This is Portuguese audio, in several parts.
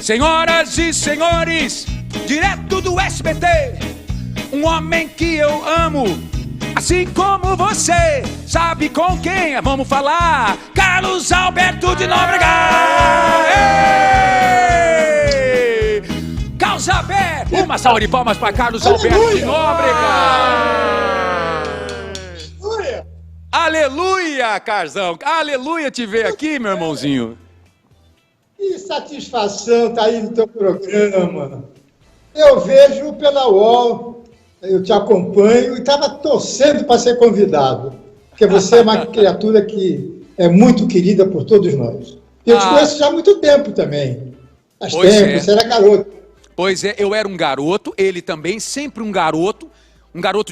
Senhoras e senhores, direto do SBT, um homem que eu amo, assim como você. Sabe com quem vamos falar? Carlos Alberto de Nóbrega! Ei! Carlos Alberto! Uma salva de palmas para Carlos Alberto de Nóbrega! Aleluia, Carzão! Aleluia te ver aqui, meu irmãozinho! Que satisfação estar aí no teu programa. Eu vejo pela UOL, eu te acompanho e estava torcendo para ser convidado, porque você é uma criatura que é muito querida por todos nós. Eu te conheço já há muito tempo também. Faz tempo, você era garoto. Pois é, eu era um garoto, ele também, sempre um garoto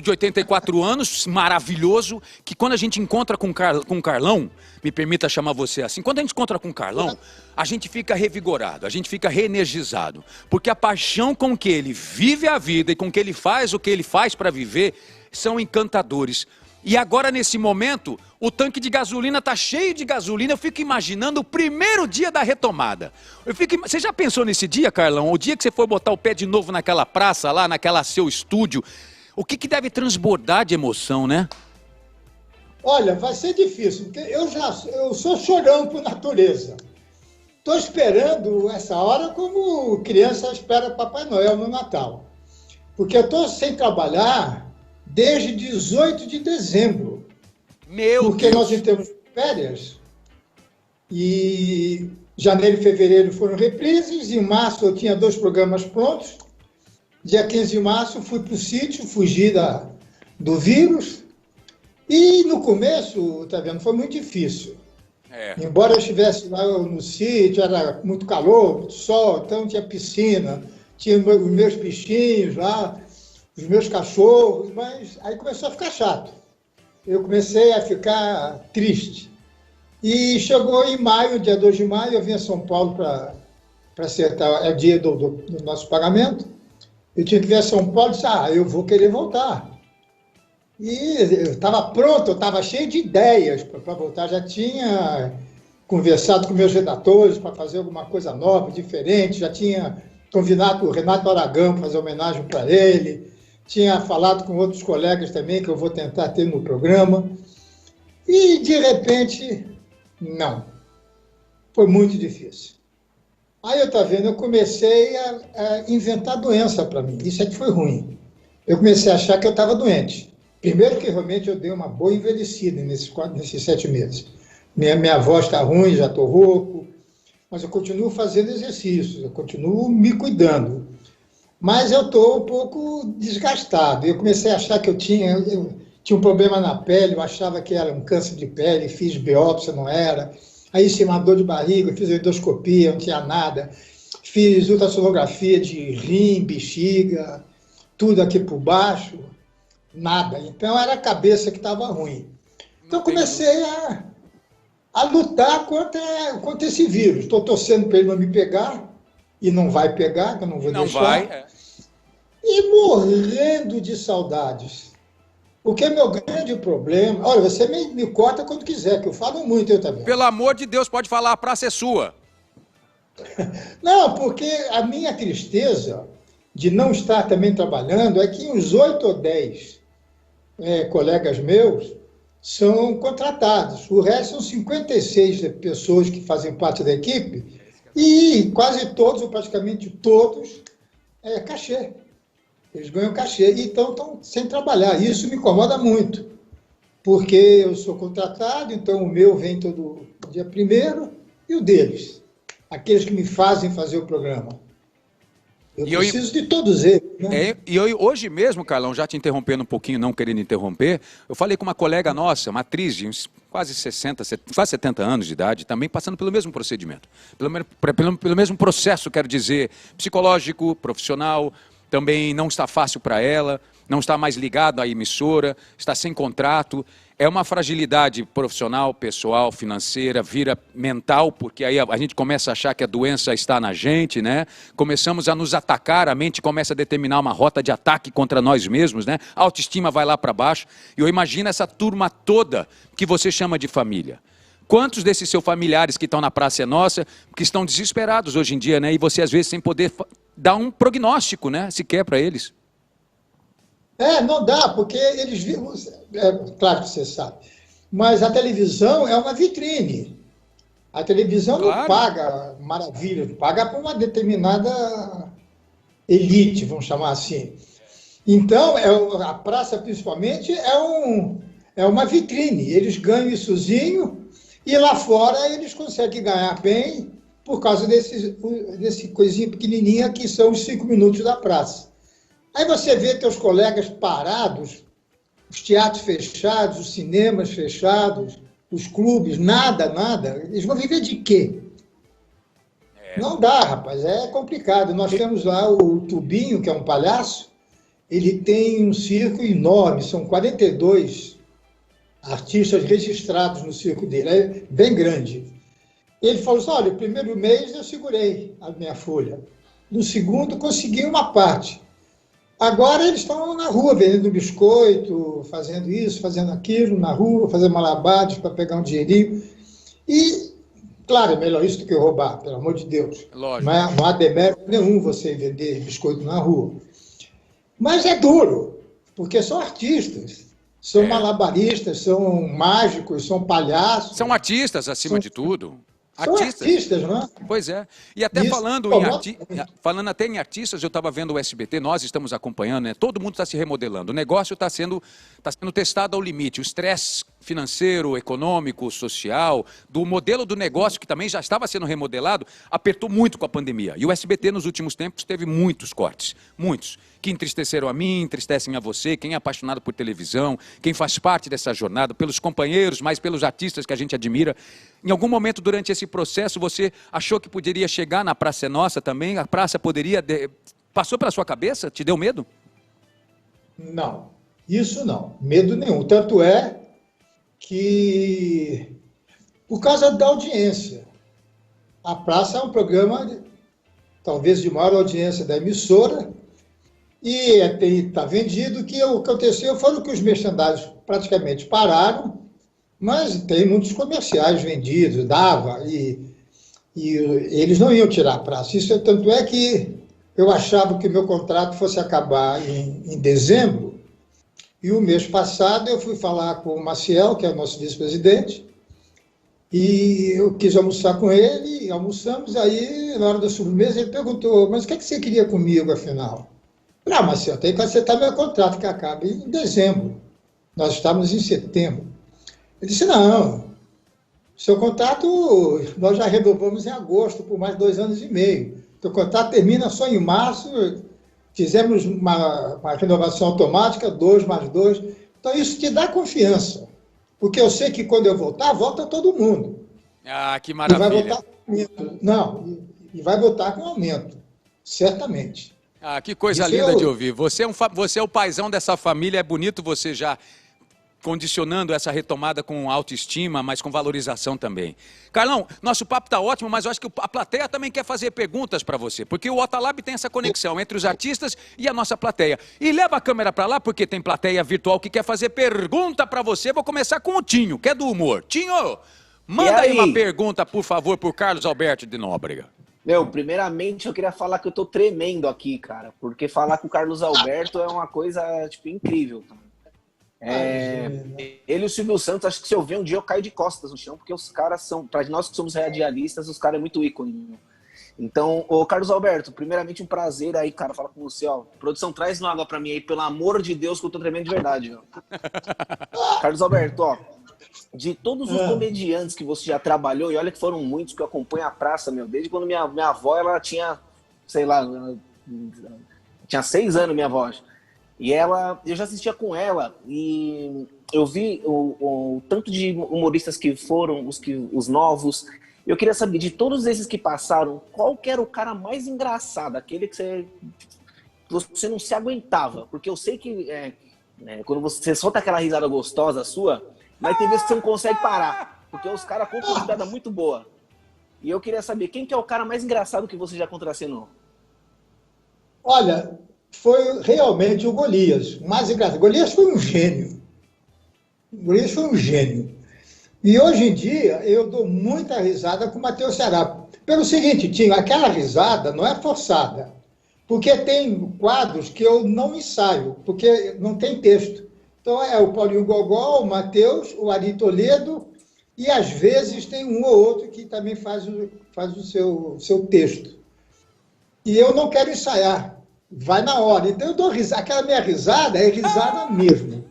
de 84 anos, maravilhoso, que quando a gente encontra com o Carlão, me permita chamar você assim, quando a gente encontra com o Carlão, a gente fica revigorado, a gente fica reenergizado, porque a paixão com que ele vive a vida e com que ele faz o que ele faz para viver, são encantadores. E agora, nesse momento, o tanque de gasolina está cheio de gasolina, eu fico imaginando o primeiro dia da retomada. Você já pensou nesse dia, Carlão? O dia que você for botar o pé de novo naquela praça lá, naquela seu estúdio, o que deve transbordar de emoção, né? Olha, vai ser difícil, porque eu sou chorão por natureza. Estou esperando essa hora como criança espera Papai Noel no Natal. Porque eu estou sem trabalhar desde 18 de dezembro. Porque nós temos férias e janeiro e fevereiro foram reprises, em março eu tinha 2 programas prontos. Dia 15 de março fui para o sítio, fugi do vírus. E no começo, tá vendo, foi muito difícil. Embora eu estivesse lá no sítio, era muito calor, muito sol, então tinha piscina, tinha os meus bichinhos lá, os meus cachorros, mas aí começou a ficar chato. Eu comecei a ficar triste. E chegou em maio, dia 2 de maio, eu vim a São Paulo para acertar, é o dia do nosso pagamento. Eu tinha que vir a São Paulo e disse, eu vou querer voltar. E eu estava pronto, eu estava cheio de ideias para voltar. Já tinha conversado com meus redatores para fazer alguma coisa nova, diferente. Já tinha convidado o Renato Aragão para fazer homenagem para ele. Tinha falado com outros colegas também, que eu vou tentar ter no programa. E, de repente, não. Foi muito difícil. Aí, eu comecei a inventar doença para mim. Isso é que foi ruim. Eu comecei a achar que eu estava doente. Primeiro que realmente eu dei uma boa envelhecida nesses 7 meses. Minha voz está ruim, já estou rouco, mas eu continuo fazendo exercícios, eu continuo me cuidando. Mas eu estou um pouco desgastado. Eu comecei a achar que eu tinha um problema na pele, eu achava que era um câncer de pele, fiz biópsia, não era. Aí, uma dor de barriga, fiz endoscopia, não tinha nada. Fiz ultrassonografia de rim, bexiga, tudo aqui por baixo, nada. Então, era a cabeça que estava ruim. Então, comecei a lutar contra esse vírus. Estou torcendo para ele não me pegar, e não vai pegar, que eu não vou deixar. Não vai, E morrendo de saudades. Porque é meu grande problema... Olha, você me corta quando quiser, que eu falo muito, eu também. Pelo amor de Deus, pode falar, a praça é sua. Não, porque a minha tristeza de não estar também trabalhando é que uns 8 ou 10 colegas meus são contratados. O resto são 56 pessoas que fazem parte da equipe e quase todos, ou praticamente todos, cachê. Eles ganham cachê e estão sem trabalhar. Isso me incomoda muito, porque eu sou contratado, então o meu vem todo dia 1º e o deles, aqueles que me fazem fazer o programa. Eu preciso de todos eles. Né? Hoje mesmo, Carlão, já te interrompendo um pouquinho, não querendo interromper, eu falei com uma colega nossa, uma atriz de uns quase 70 anos de idade, também passando pelo mesmo procedimento, pelo mesmo processo, quero dizer, psicológico, profissional. Também não está fácil para ela, não está mais ligado à emissora, está sem contrato. É uma fragilidade profissional, pessoal, financeira, vira mental, porque aí a gente começa a achar que a doença está na gente, né? Começamos a nos atacar, a mente começa a determinar uma rota de ataque contra nós mesmos, né? A autoestima vai lá para baixo. E eu imagino essa turma toda que você chama de família. Quantos desses seus familiares que estão na Praça é Nossa, que estão desesperados hoje em dia, né? E você, às vezes, sem poder dar um prognóstico, né? Sequer para eles. Não dá, porque eles vivem... claro que você sabe. Mas a televisão é uma vitrine. A televisão não paga maravilha, paga para uma determinada elite, vamos chamar assim. Então, a praça, principalmente, é uma vitrine. Eles ganham issozinho e lá fora eles conseguem ganhar bem por causa desse coisinho pequenininha que são os 5 minutos da praça. Aí você vê teus colegas parados, os teatros fechados, os cinemas fechados, os clubes, nada. Eles vão viver de quê? Não dá, rapaz, é complicado. Nós temos lá o Tubinho, que é um palhaço, ele tem um circo enorme, são 42 artistas registrados no circo dele, é bem grande. Ele falou assim, olha, o primeiro mês eu segurei a minha folha, no segundo consegui uma parte. Agora eles estão na rua vendendo biscoito, fazendo isso, fazendo aquilo, na rua, fazendo malabares para pegar um dinheirinho. E, claro, é melhor isso do que roubar, pelo amor de Deus. Lógico. Não há demérito nenhum você vender biscoito na rua. Mas é duro, porque são artistas, são malabaristas, são mágicos, são palhaços. São artistas, acima de tudo. São artistas, não é? Pois é. E até falando até em artistas, eu estava vendo o SBT, nós estamos acompanhando, né? Todo mundo está se remodelando. O negócio está sendo testado ao limite. O estresse financeiro, econômico, social, do modelo do negócio, que também já estava sendo remodelado, apertou muito com a pandemia. E o SBT, nos últimos tempos, teve muitos cortes. Muitos. Que entristeceram a mim, entristecem a você, quem é apaixonado por televisão, quem faz parte dessa jornada, pelos companheiros, mas pelos artistas que a gente admira. Em algum momento durante esse processo, você achou que poderia chegar na Praça é Nossa também? A praça poderia... Passou pela sua cabeça? Te deu medo? Não, isso não. Medo nenhum. Tanto é que, por causa da audiência, a praça é um programa, talvez de maior audiência da emissora, e está vendido. Que o que aconteceu foi que os merchandising praticamente pararam, mas tem muitos comerciais vendidos, dava, e eles não iam tirar a praça. Isso tanto é que eu achava que o meu contrato fosse acabar em dezembro, e o mês passado eu fui falar com o Maciel, que é o nosso vice-presidente, e eu quis almoçar com ele, e almoçamos. Aí, na hora da sobremesa, ele perguntou, mas o que é que você queria comigo, afinal? Não, Maciel, tem que acertar meu contrato, que acaba em dezembro. Nós estamos em setembro. Ele disse, não, seu contrato nós já renovamos em agosto, por mais 2 anos e meio. Seu contrato termina só em março, fizemos uma renovação automática, 2 mais 2. Então, isso te dá confiança. Porque eu sei que quando eu voltar, volta todo mundo. Ah, que maravilha. E vai voltar com aumento. Não, e vai voltar com aumento, certamente. Ah, que coisa linda de ouvir. Você é o paizão dessa família, é bonito você já condicionando essa retomada com autoestima, mas com valorização também. Carlão, nosso papo está ótimo, mas eu acho que a plateia também quer fazer perguntas para você, porque o Otalab tem essa conexão entre os artistas e a nossa plateia. E leva a câmera para lá, porque tem plateia virtual que quer fazer pergunta para você. Vou começar com o Tinho, que é do humor. Tinho, manda aí uma pergunta, por favor, por Carlos Alberto de Nóbrega. Primeiramente eu queria falar que eu tô tremendo aqui, cara, porque falar com o Carlos Alberto é uma coisa, tipo, incrível, cara. Ele e o Silvio Santos, acho que se eu ver um dia eu caio de costas no chão, porque os caras são, para nós que somos radialistas, os caras é muito ícone. Então, ô Carlos Alberto, primeiramente um prazer aí, cara, falar com você, ó. Produção, traz uma água pra mim aí, pelo amor de Deus, que eu tô tremendo de verdade, ó. Carlos Alberto, ó, de todos os comediantes que você já trabalhou, e olha que foram muitos que eu acompanho a praça, desde quando minha avó, ela tinha, sei lá, tinha 6 anos, minha avó. E eu já assistia com ela, e eu vi o tanto de humoristas que foram, os novos. Eu queria saber, de todos esses que passaram, qual que era o cara mais engraçado, aquele que você não se aguentava? Porque eu sei que quando você solta aquela risada gostosa sua, mas tem vezes que você não consegue parar, porque os caras contam uma piada muito boa. E eu queria saber, quem que é o cara mais engraçado que você já contracenou? Olha, foi realmente o Golias, o mais engraçado. Golias foi um gênio. Golias foi um gênio. E hoje em dia eu dou muita risada com o Matheus Ceará. Pelo seguinte, Tinho, aquela risada não é forçada, porque tem quadros que eu não ensaio, porque não tem texto. Então é o Paulinho Gogol, o Matheus, o Ari Toledo, e às vezes tem um ou outro que também faz o seu texto. E eu não quero ensaiar, vai na hora. Então eu dou risada, aquela minha risada é risada mesmo.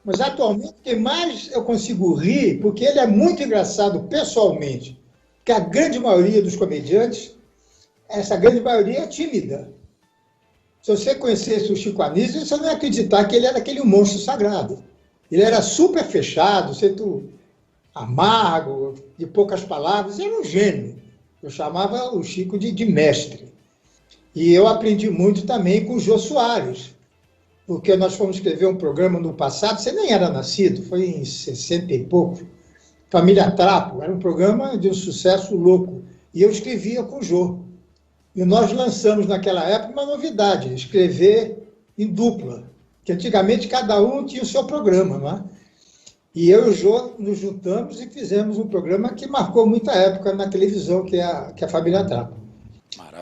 Mas atualmente o que mais eu consigo rir, porque ele é muito engraçado pessoalmente, porque a grande maioria dos comediantes, essa grande maioria é tímida. Se você conhecesse o Chico Anísio, você não ia acreditar que ele era aquele monstro sagrado. Ele era super fechado, sempre amargo, de poucas palavras, ele era um gênio. Eu chamava o Chico de mestre. E eu aprendi muito também com o Jô Soares, porque nós fomos escrever um programa no passado, você nem era nascido, foi em 60 e pouco, Família Trapo, era um programa de um sucesso louco, e eu escrevia com o Jô. E nós lançamos naquela época uma novidade, escrever em dupla, que antigamente cada um tinha o seu programa, não é? E eu e o Jô nos juntamos e fizemos um programa que marcou muita época na televisão, que é a Família Trapo.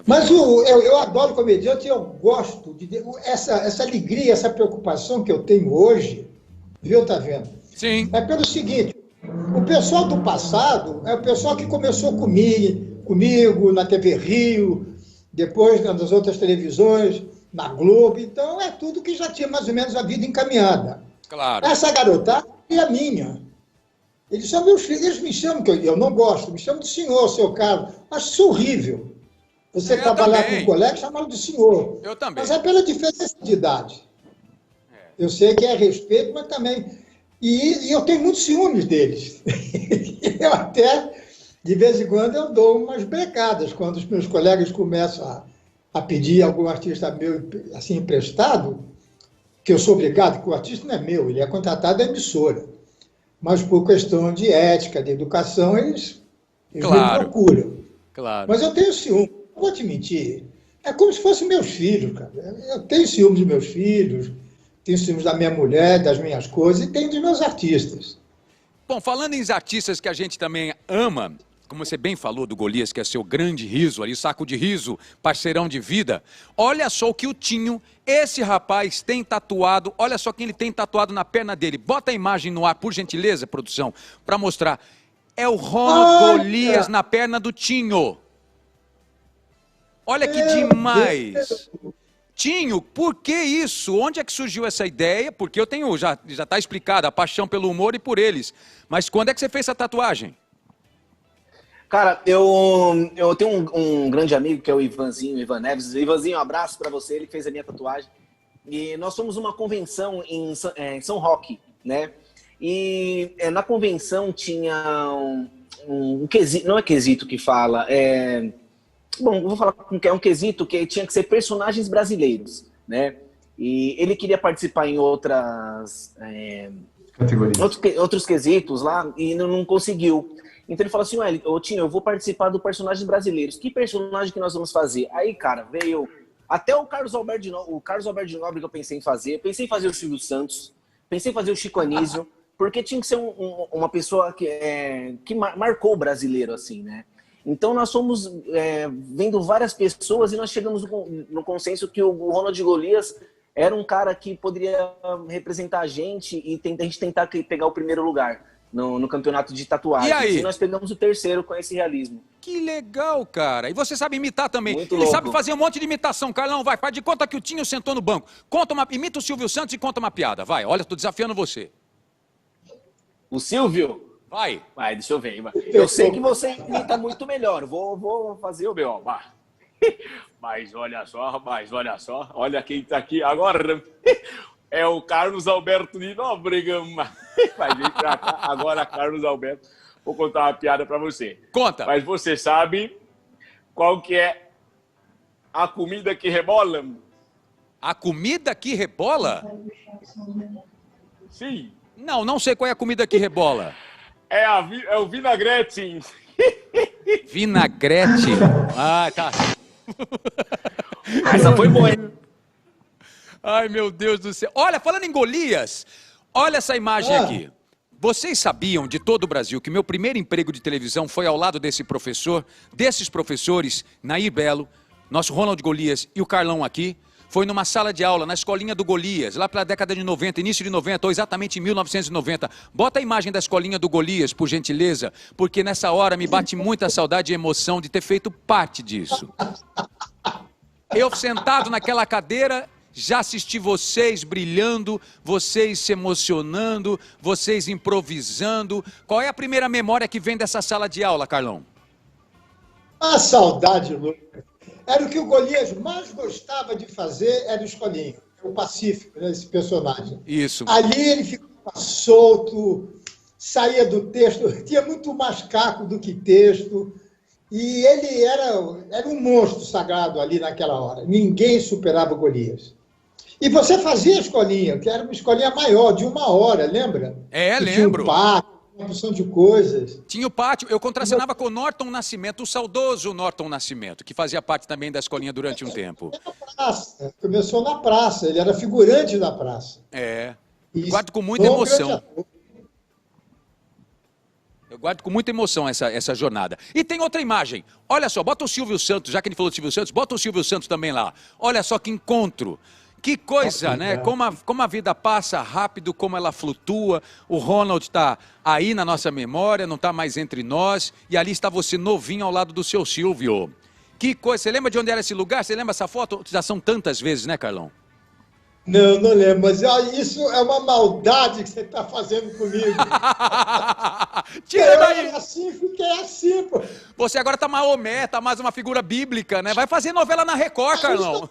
Mas eu adoro comediante e eu gosto de essa alegria, essa preocupação que eu tenho hoje, viu, tá vendo? Sim. É pelo seguinte, o pessoal do passado é o pessoal que começou comigo na TV Rio, depois nas outras televisões, na Globo, então é tudo que já tinha mais ou menos a vida encaminhada. Claro. Essa garotada é a minha. Eles são meus filhos, eles me chamam, que eu não gosto, me chamam de senhor, seu Carlos. Acho isso horrível. Você trabalhar com um colega e chamá-lo de senhor. Eu também. Mas é pela diferença de idade. Eu sei que é respeito, mas também... E eu tenho muitos ciúmes deles. Eu até, de vez em quando, eu dou umas brecadas quando os meus colegas começam a pedir algum artista meu assim emprestado, que eu sou obrigado, que o artista não é meu, ele é contratado da emissora. Mas por questão de ética, de educação, eles Claro. me procuram. Claro. Mas eu tenho ciúme. Não vou te mentir, é como se fossem meus filhos, cara. Eu tenho ciúmes dos meus filhos, tenho ciúmes da minha mulher, das minhas coisas, e tenho dos meus artistas. Bom, falando em artistas que a gente também ama, como você bem falou do Golias, que é seu grande riso ali, saco de riso, parceirão de vida, olha só o que o Tinho, esse rapaz, tem tatuado, olha só quem ele tem tatuado na perna dele. Bota a imagem no ar, por gentileza, produção, para mostrar. É o Ronald Golias na perna do Tinho. Olha que demais. Tinho, por que isso? Onde é que surgiu essa ideia? Porque eu tenho, já está explicado, a paixão pelo humor e por eles. Mas quando é que você fez essa tatuagem? Cara, eu tenho um grande amigo que é o Ivanzinho, Ivan Neves. Ivanzinho, um abraço para você, ele fez a minha tatuagem. E nós fomos uma convenção em São Roque, né? E na convenção tinha um quesito, não é quesito que fala, bom, eu vou falar que é um quesito que tinha que ser personagens brasileiros, né? E ele queria participar em outras categorias, outros quesitos lá e não conseguiu. Então ele falou assim, ô Tinho, eu vou participar do personagens brasileiros. Que personagem que nós vamos fazer? Aí, cara, veio até o Carlos Alberto de Nobre que eu pensei em fazer. Pensei em fazer o Silvio Santos, pensei em fazer o Chico Anísio, porque tinha que ser uma pessoa que marcou o brasileiro, assim, né? Então nós fomos vendo várias pessoas e nós chegamos no consenso que o Ronald Golias era um cara que poderia representar a gente e a gente tentar pegar o primeiro lugar no campeonato de tatuagem. E aí? E nós pegamos o terceiro com esse realismo. Que legal, cara. E você sabe imitar também. Muito Ele louco. sabe fazer um monte de imitação. Carlão, vai, faz de conta que o Tinho sentou no banco. Imita o Silvio Santos e conta uma piada. Vai, olha, tô desafiando você. O Silvio? Vai. Vai, deixa eu ver. Eu sei que você imita muito melhor. Vou fazer o meu. Mas olha só. Olha quem tá aqui agora. É o Carlos Alberto de Nóbrega. Vai vir pra cá. Agora, Carlos Alberto. Vou contar uma piada pra você. Conta. Mas você sabe qual que é a comida que rebola? A comida que rebola? Sim. Não sei qual é a comida que rebola. É o vinagrete. Vinagrete? Ah, tá. Essa foi boa, hein? Ai, meu Deus do céu. Olha, falando em Golias, olha essa imagem aqui. Vocês sabiam, de todo o Brasil, que meu primeiro emprego de televisão foi ao lado desse professor, desses professores, Nair Belo, nosso Ronald Golias e o Carlão aqui? Foi numa sala de aula, na escolinha do Golias, lá pela década de 90, início de 90, ou exatamente em 1990. Bota a imagem da escolinha do Golias, por gentileza, porque nessa hora me bate muita saudade e emoção de ter feito parte disso. Eu sentado naquela cadeira, já assisti vocês brilhando, vocês se emocionando, vocês improvisando. Qual é a primeira memória que vem dessa sala de aula, Carlão? A saudade, Lucas. Era o que o Golias mais gostava de fazer, era o escolinho, o Pacífico, né, esse personagem. Isso. Ali ele ficava solto, saía do texto, tinha muito mais caco do que texto, e ele era um monstro sagrado ali naquela hora. Ninguém superava o Golias. E você fazia a escolinha, que era uma escolinha maior, de 1 hora, lembra? É, que lembro. Tinha um pátio, uma porção de coisas. Tinha o pátio, eu contracenava com o Norton Nascimento, o saudoso Norton Nascimento, que fazia parte também da escolinha durante um tempo. Na praça, começou na praça, ele era figurante da praça. É, E guardo com muita foi um grande emoção. ator. Eu guardo com muita emoção essa jornada. E tem outra imagem. Olha só, bota o Silvio Santos, já que ele falou do Silvio Santos, bota o Silvio Santos também lá. Olha só que encontro. Que coisa, né? Como a vida passa rápido, como ela flutua. O Ronald está aí na nossa memória, não está mais entre nós. E ali está você novinho ao lado do seu Silvio. Que coisa. Você lembra de onde era esse lugar? Você lembra essa foto? Já são tantas vezes, né, Carlão? Não, não lembro, mas isso é uma maldade que você está fazendo comigo. Tira Eu daí! era assim, fiquei assim, pô. Você agora tá Maomé, tá mais uma figura bíblica, né? Vai fazer novela na Record, Carlão.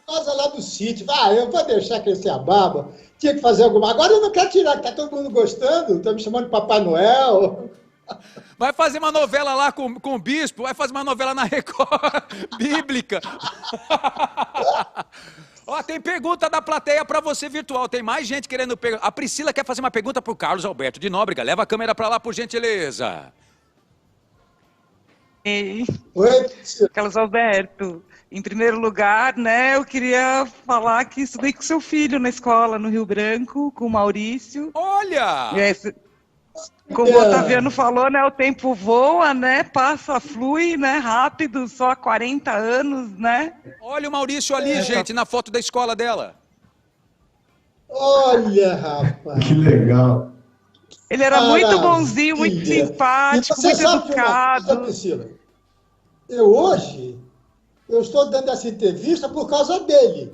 Casa lá do sítio. Eu vou deixar crescer a barba. Tinha que fazer alguma. Agora eu não quero tirar, que tá todo mundo gostando. Estão me chamando de Papai Noel. Vai fazer uma novela lá com o bispo, vai fazer uma novela na Record bíblica. Ó, tem pergunta da plateia para você virtual. Tem mais gente querendo perguntar. A Priscila quer fazer uma pergunta pro Carlos Alberto de Nóbrega. Leva a câmera para lá, por gentileza. Ei, Oi, Priscila. Carlos Alberto, em primeiro lugar, né, eu queria falar que estudei com seu filho na escola no Rio Branco, com o Maurício. Olha! Como o Otaviano falou, né, o tempo voa, né, passa, flui, né, rápido, só há 40 anos, né? Olha o Maurício ali, gente, na foto da escola dela. Olha, rapaz. Que legal. Ele era muito Maravilha. bonzinho, muito simpático, E você muito sabe de uma coisa, educado. Priscila? Eu estou dando essa entrevista por causa dele.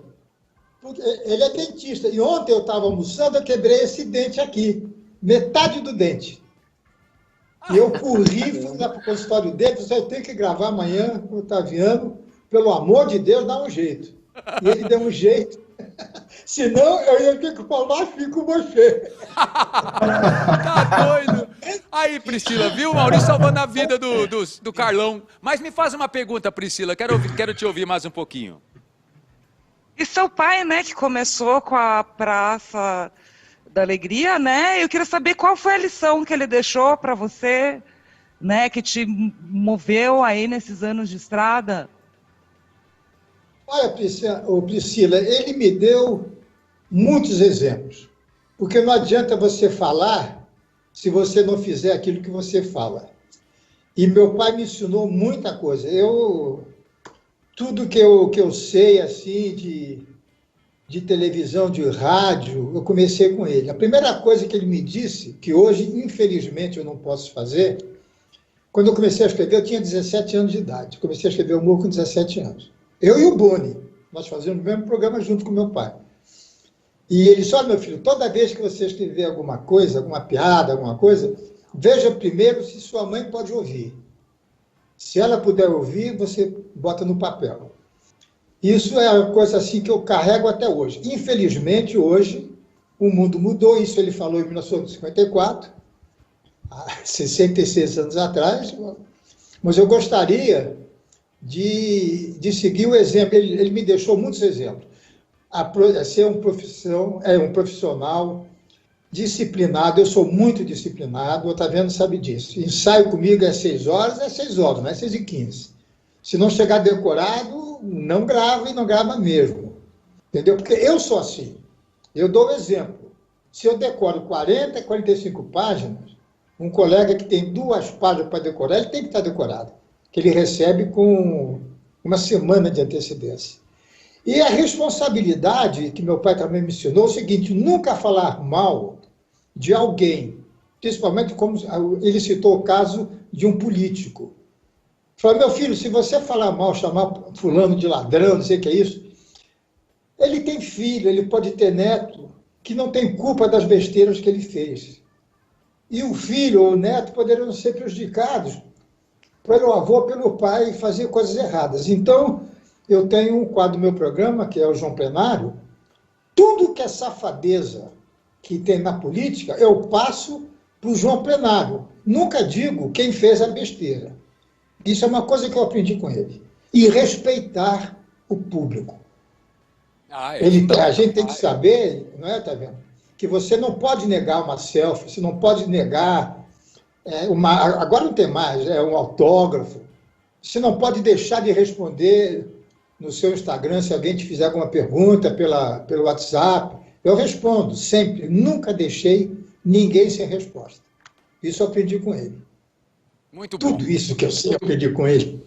Porque ele é dentista. E ontem eu estava almoçando, eu quebrei esse dente aqui. Metade do dente. E eu corri, fui lá para o consultório dele, disse, eu tenho que gravar amanhã com o Otaviano, pelo amor de Deus, dá um jeito. E ele deu um jeito. Senão, eu ia ter que falar assim com você. Tá doido? Aí, Priscila, viu? O Maurício salvando a vida do Carlão. Mas me faz uma pergunta, Priscila, quero te ouvir mais um pouquinho. E seu pai, né, que começou com a Praça da Alegria, né? Eu queria saber qual foi a lição que ele deixou para você, né, que te moveu aí nesses anos de estrada. Olha, Priscila, ele me deu muitos exemplos. Porque não adianta você falar se você não fizer aquilo que você fala. E meu pai me ensinou muita coisa. Tudo que eu sei, assim, de televisão, de rádio, eu comecei com ele. A primeira coisa que ele me disse, que hoje, infelizmente, eu não posso fazer, quando eu comecei a escrever, eu tinha 17 anos de idade. Comecei a escrever humor com 17 anos. Eu e o Boni, nós fazíamos o mesmo programa junto com meu pai. E ele disse, olha, meu filho, toda vez que você escrever alguma coisa, alguma piada, alguma coisa, veja primeiro se sua mãe pode ouvir. Se ela puder ouvir, você bota no papel. Isso é uma coisa assim que eu carrego até hoje. Infelizmente, hoje, o mundo mudou, isso ele falou em 1954, há 66 anos atrás, mas eu gostaria de seguir o exemplo. Ele me deixou muitos exemplos. Ser um profissional disciplinado. Eu sou muito disciplinado, o Otaviano sabe disso. Ensaio comigo é 6 horas, é 6 horas, não é 6h15. Se não chegar decorado, não grava e não grava mesmo. Entendeu? Porque eu sou assim. Eu dou o exemplo. Se eu decoro 40, 45 páginas, um colega que tem 2 páginas para decorar, ele tem que estar decorado, que ele recebe com uma semana de antecedência. E a responsabilidade, que meu pai também me ensinou, é o seguinte: nunca falar mal de alguém, principalmente como ele citou o caso de um político. Falou: meu filho, se você falar mal, chamar fulano de ladrão, não sei o que é isso, ele tem filho, ele pode ter neto, que não tem culpa das besteiras que ele fez. E o filho ou o neto poderiam ser prejudicados pelo avô, pelo pai, fazer coisas erradas. Então, eu tenho um quadro do meu programa, que é o João Plenário. Tudo que é safadeza que tem na política, eu passo para o João Plenário. Nunca digo quem fez a besteira. Isso é uma coisa que eu aprendi com ele. E respeitar o público. A gente tem que saber, não é, tá vendo? Que você não pode negar uma selfie, você não pode negar agora não tem mais, um autógrafo. Você não pode deixar de responder no seu Instagram se alguém te fizer alguma pergunta pelo WhatsApp. Eu respondo sempre, nunca deixei ninguém sem resposta. Isso eu aprendi com ele. Muito bom. Tudo isso que eu sei, eu aprendi com ele.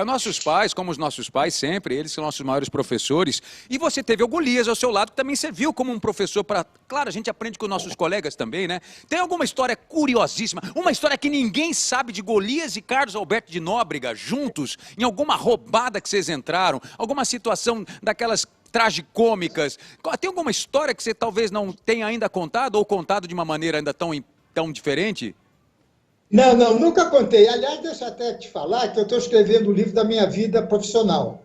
Nossos pais, como os nossos pais sempre, eles são nossos maiores professores. E você teve o Golias ao seu lado, que também serviu como um professor para... Claro, a gente aprende com nossos colegas também, né? Tem alguma história curiosíssima, uma história que ninguém sabe de Golias e Carlos Alberto de Nóbrega juntos, em alguma roubada que vocês entraram, alguma situação daquelas tragicômicas. Tem alguma história que você talvez não tenha ainda contado, ou contado de uma maneira ainda tão diferente? Não, nunca contei. Aliás, deixa eu até te falar que eu estou escrevendo o livro da minha vida profissional.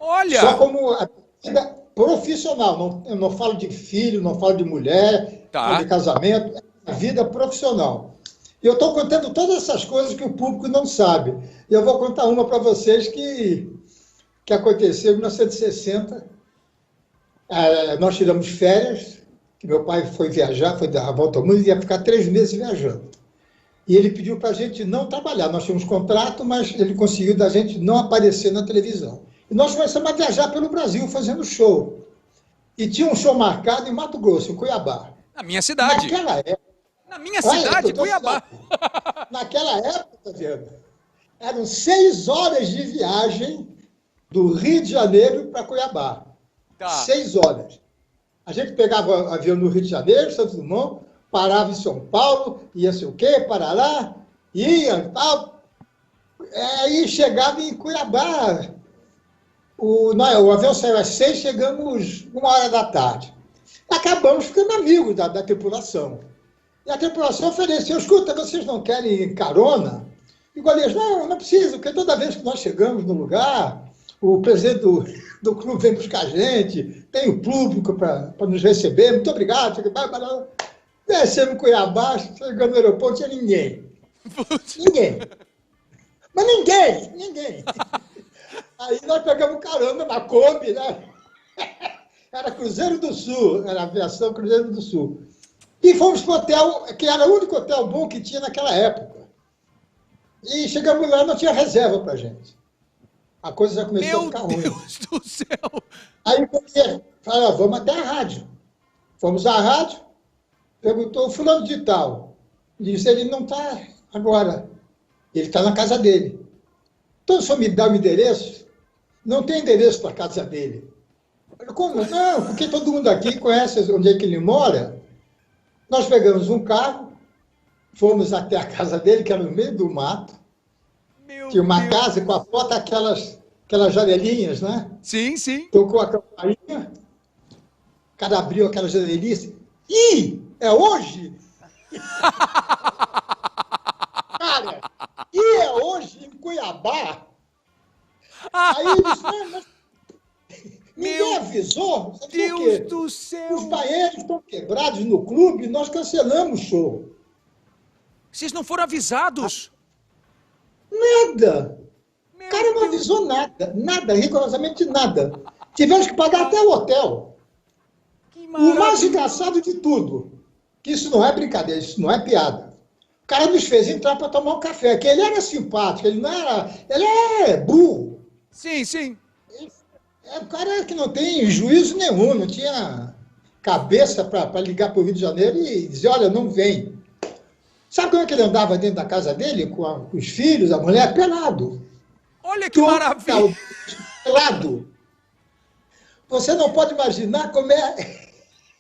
Olha! Só como a vida profissional. Eu não falo de filho, não falo de mulher, Tá. não de casamento. É a vida profissional. E eu estou contando todas essas coisas que o público não sabe. E eu vou contar uma para vocês que aconteceu em 1960. Nós tiramos férias, que meu pai foi viajar, foi dar a volta ao mundo e ia ficar 3 meses viajando. E ele pediu para a gente não trabalhar. Nós tínhamos contrato, mas ele conseguiu da gente não aparecer na televisão. E nós começamos a viajar pelo Brasil, fazendo show. E tinha um show marcado em Mato Grosso, em Cuiabá. Na minha cidade. Naquela época... Na minha cidade, Cuiabá. Naquela época, tá vendo? Eram 6 horas de viagem do Rio de Janeiro para Cuiabá. Tá. 6 horas. A gente pegava avião no Rio de Janeiro, Santos Dumont, parava em São Paulo, ia sei o quê, Parará, ia, tal. E chegava em Cuiabá. O avião saiu às 6, chegamos 1h da tarde. Acabamos ficando amigos da tripulação. E a tripulação ofereceu: escuta, vocês não querem carona? E o Golias: não precisa, porque toda vez que nós chegamos no lugar, o presidente do clube vem buscar a gente, tem o público para nos receber, muito obrigado. Descemos em Cuiabá, chegando no aeroporto, não tinha ninguém. Ninguém. Mas ninguém. Aí nós pegamos carona na Kombi, né? Era Cruzeiro do Sul, era a aviação Cruzeiro do Sul. E fomos para o hotel, que era o único hotel bom que tinha naquela época. E chegamos lá, não tinha reserva para gente. A coisa já começou a ficar ruim. Meu Deus do céu! Aí eu falei: vamos até a rádio. Fomos à rádio. Perguntou: fulano de tal. Disse: ele não está agora. Ele está na casa dele. Então, o senhor me dá o endereço? Não tem endereço para a casa dele. Eu falei: como? Não, porque todo mundo aqui conhece onde é que ele mora. Nós pegamos um carro, fomos até a casa dele, que era no meio do mato. Tinha uma casa com a porta, aquelas janelinhas, né? Sim. Tocou a campainha, o cara abriu aquelas janelinhas. Ih, é hoje? Cara, é hoje em Cuiabá? Aí ele disse: mas ninguém avisou. Sabe por quê? Deus do céu! Os banheiros estão quebrados no clube, nós cancelamos o show. Vocês não foram avisados? Nada. O cara não avisou nada, rigorosamente nada. Tivemos que pagar até o hotel. O mais engraçado de tudo, que isso não é brincadeira, isso não é piada. O cara nos fez entrar para tomar um café, que ele era simpático, ele não era... Ele é burro. Sim. É um cara que não tem juízo nenhum, não tinha... cabeça para ligar para o Rio de Janeiro e dizer, olha, não vem. Sabe como é que ele andava dentro da casa dele, com os filhos, a mulher? Pelado. Olha que maravilha! Pelado. Você não pode imaginar como é...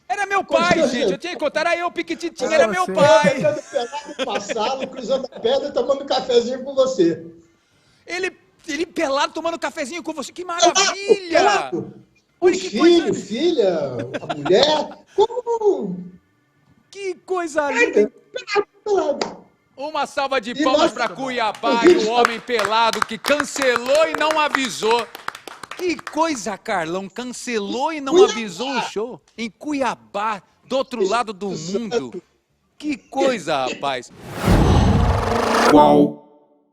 Era meu pai, gente. Eu tinha que contar. Era eu, Piquititinho, era meu pai. Pelado, passado, cruzando a pedra e tomando um cafezinho com você. Ele pelado tomando cafezinho com você. Que maravilha! Pelado. Olha Os que filhos, coisa... filha, a mulher. Como... Que coisa linda! Pelado. Uma salva de E palmas nós- para Cuiabá e o homem pelado que cancelou e não avisou. Que coisa, Carlão, cancelou e não Cuiabá. avisou o show. Em Cuiabá, do outro lado do mundo. Que coisa, rapaz. Qual